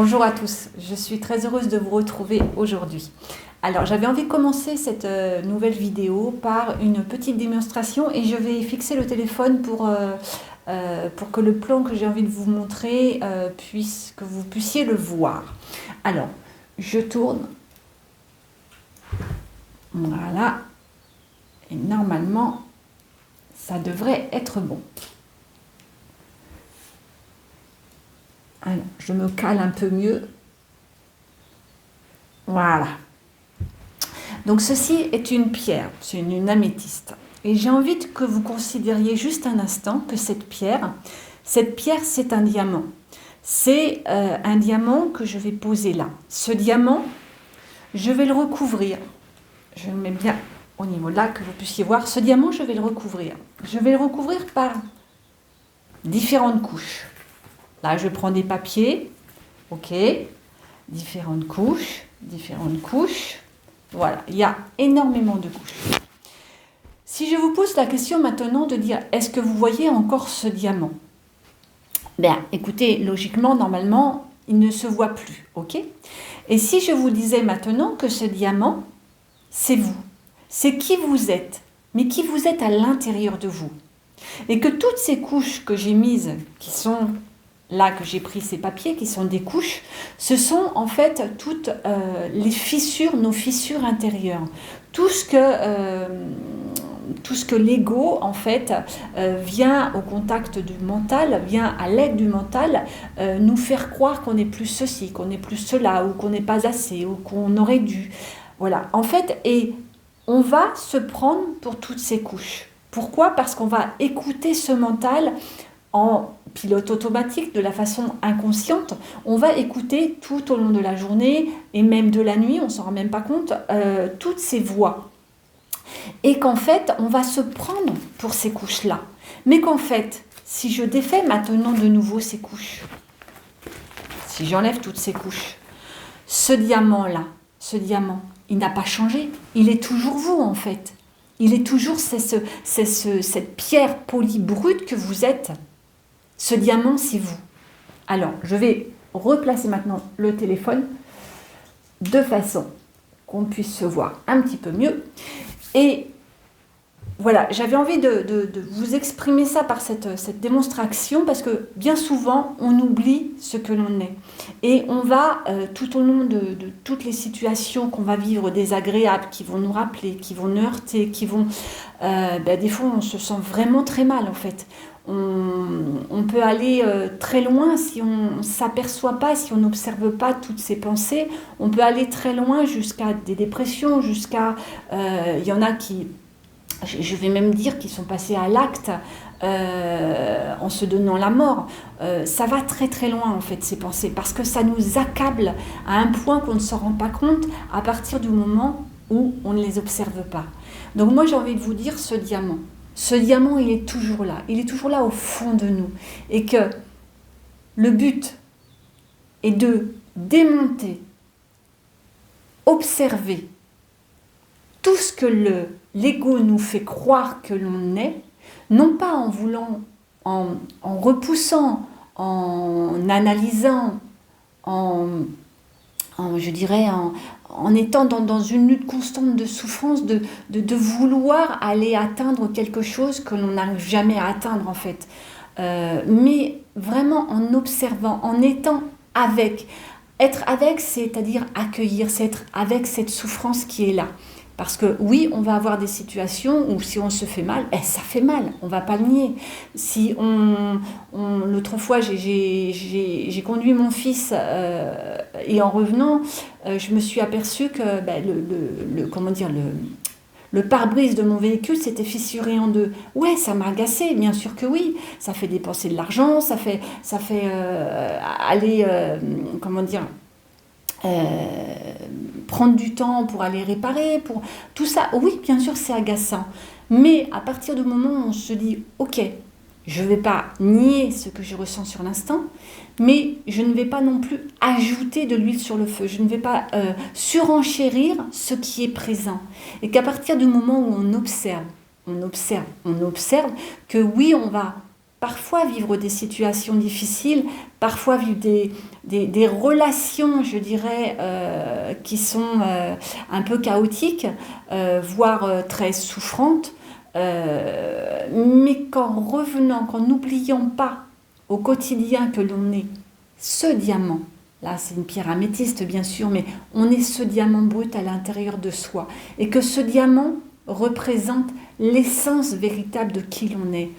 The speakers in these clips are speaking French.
Bonjour à tous, je suis très heureuse de vous retrouver aujourd'hui. Alors j'avais envie de commencer cette nouvelle vidéo par une petite démonstration et je vais fixer le téléphone pour que le plan que j'ai envie de vous montrer que vous puissiez le voir. Alors je tourne, voilà, et normalement ça devrait être bon. Alors, je me cale un peu mieux. Voilà. Donc ceci est une pierre, c'est une améthyste. Et j'ai envie que vous considériez juste un instant que cette pierre c'est un diamant. C'est un diamant que je vais poser là. Ce diamant, je vais le recouvrir. Je le mets bien au niveau là, que vous puissiez voir. Ce diamant, je vais le recouvrir. Je vais le recouvrir par différentes couches. Là, je prends des papiers, ok, différentes couches, voilà, il y a énormément de couches. Si je vous pose la question maintenant de dire, est-ce que vous voyez encore ce diamant? Bien, écoutez, logiquement, normalement, il ne se voit plus, ok? Et si je vous disais maintenant que ce diamant, c'est vous, c'est qui vous êtes, mais qui vous êtes à l'intérieur de vous, et que toutes ces couches que j'ai mises, qui sont là que j'ai pris ces papiers, qui sont des couches, ce sont en fait toutes les fissures, nos fissures intérieures. Tout ce que l'ego en fait vient au contact du mental, vient à l'aide du mental nous faire croire qu'on n'est plus ceci, qu'on n'est plus cela, ou qu'on n'est pas assez, ou qu'on aurait dû. Voilà, en fait, et on va se prendre pour toutes ces couches. Pourquoi? Parce qu'on va écouter ce mental en pilote automatique, de la façon inconsciente. On va écouter tout au long de la journée et même de la nuit, on ne s'en rend même pas compte, toutes ces voix. Et qu'en fait, on va se prendre pour ces couches-là. Mais qu'en fait, si je défais maintenant de nouveau ces couches, si j'enlève toutes ces couches, ce diamant-là, il n'a pas changé. Il est toujours vous, en fait. Il est toujours cette pierre polie brute que vous êtes. Ce diamant, c'est vous. Alors, je vais replacer maintenant le téléphone de façon qu'on puisse se voir un petit peu mieux. Et voilà, j'avais envie de vous exprimer ça par cette démonstration parce que bien souvent, on oublie ce que l'on est. Et on va, tout au long de toutes les situations qu'on va vivre désagréables, qui vont nous rappeler, qui vont nous heurter, des fois, on se sent vraiment très mal en fait. On peut aller très loin si on ne s'aperçoit pas, si on n'observe pas toutes ces pensées. On peut aller très loin jusqu'à des dépressions, il y en a qui, je vais même dire, qui sont passés à l'acte en se donnant la mort. Ça va très très loin en fait ces pensées, parce que ça nous accable à un point qu'on ne se rend pas compte à partir du moment où on ne les observe pas. Donc moi j'ai envie de vous dire, ce diamant, il est toujours là au fond de nous. Et que le but est de démonter, observer tout ce que l'ego nous fait croire que l'on est, non pas en voulant, en repoussant, en analysant, en étant dans une lutte constante de souffrance, de vouloir aller atteindre quelque chose que l'on n'arrive jamais à atteindre en fait. Mais vraiment en observant, en étant avec. Être avec, c'est-à-dire accueillir, c'est être avec cette souffrance qui est là. Parce que oui, on va avoir des situations où si on se fait mal, ça fait mal, on ne va pas le nier. Si l'autre fois, j'ai conduit mon fils et en revenant, je me suis aperçue que le pare-brise de mon véhicule s'était fissuré en deux. Ouais, ça m'a agacée, bien sûr que oui. Ça fait dépenser de l'argent, ça fait aller, prendre du temps pour aller réparer, pour tout ça. Oui, bien sûr, c'est agaçant. Mais à partir du moment où on se dit, ok, je ne vais pas nier ce que je ressens sur l'instant, mais je ne vais pas non plus ajouter de l'huile sur le feu. Je ne vais pas surenchérir ce qui est présent. Et qu'à partir du moment où on observe que oui, on va parfois vivre des situations difficiles, parfois vivre des relations, je dirais, qui sont un peu chaotiques, voire très souffrantes, mais qu'en revenant, qu'en n'oubliant pas au quotidien que l'on est ce diamant, là c'est une pierre améthyste bien sûr, mais on est ce diamant brut à l'intérieur de soi, et que ce diamant représente l'essence véritable de qui l'on est,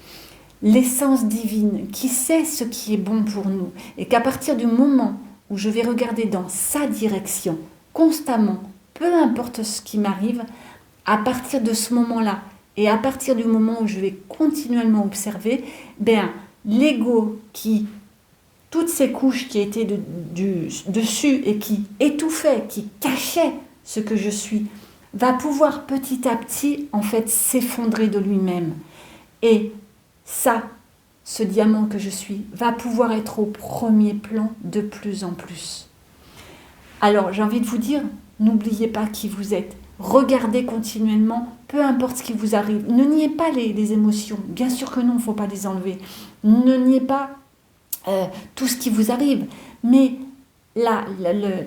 l'essence divine, qui sait ce qui est bon pour nous, et qu'à partir du moment où je vais regarder dans sa direction, constamment, peu importe ce qui m'arrive, à partir de ce moment-là, et à partir du moment où je vais continuellement observer, l'ego qui, toutes ces couches qui étaient dessus et qui étouffaient, qui cachaient ce que je suis, va pouvoir petit à petit en fait s'effondrer de lui-même. Et ça, ce diamant que je suis, va pouvoir être au premier plan de plus en plus. Alors j'ai envie de vous dire, n'oubliez pas qui vous êtes. Regardez continuellement, peu importe ce qui vous arrive. Ne niez pas les émotions. Bien sûr que non, il ne faut pas les enlever. Ne niez pas tout ce qui vous arrive. Mais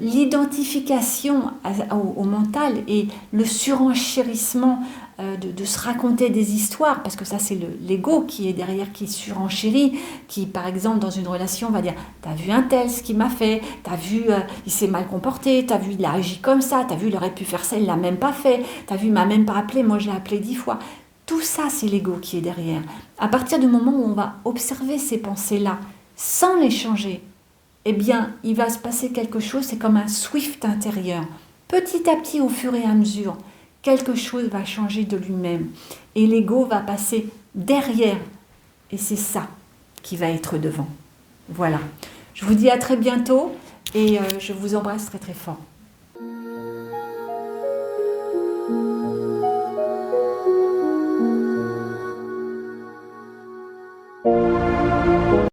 l'identification au mental et le surenchérissement de se raconter des histoires, parce que ça c'est l'ego qui est derrière, qui surenchérit, qui par exemple dans une relation va dire « t'as vu un tel ce qu'il m'a fait, t'as vu il s'est mal comporté, t'as vu il a agi comme ça, t'as vu il aurait pu faire ça, il l'a même pas fait, t'as vu il m'a même pas appelé, moi je l'ai appelé 10 fois ». Tout ça c'est l'ego qui est derrière. À partir du moment où on va observer ces pensées-là sans les changer, eh bien, il va se passer quelque chose, c'est comme un swift intérieur. Petit à petit, au fur et à mesure, quelque chose va changer de lui-même. Et l'ego va passer derrière. Et c'est ça qui va être devant. Voilà. Je vous dis à très bientôt et je vous embrasse très très fort.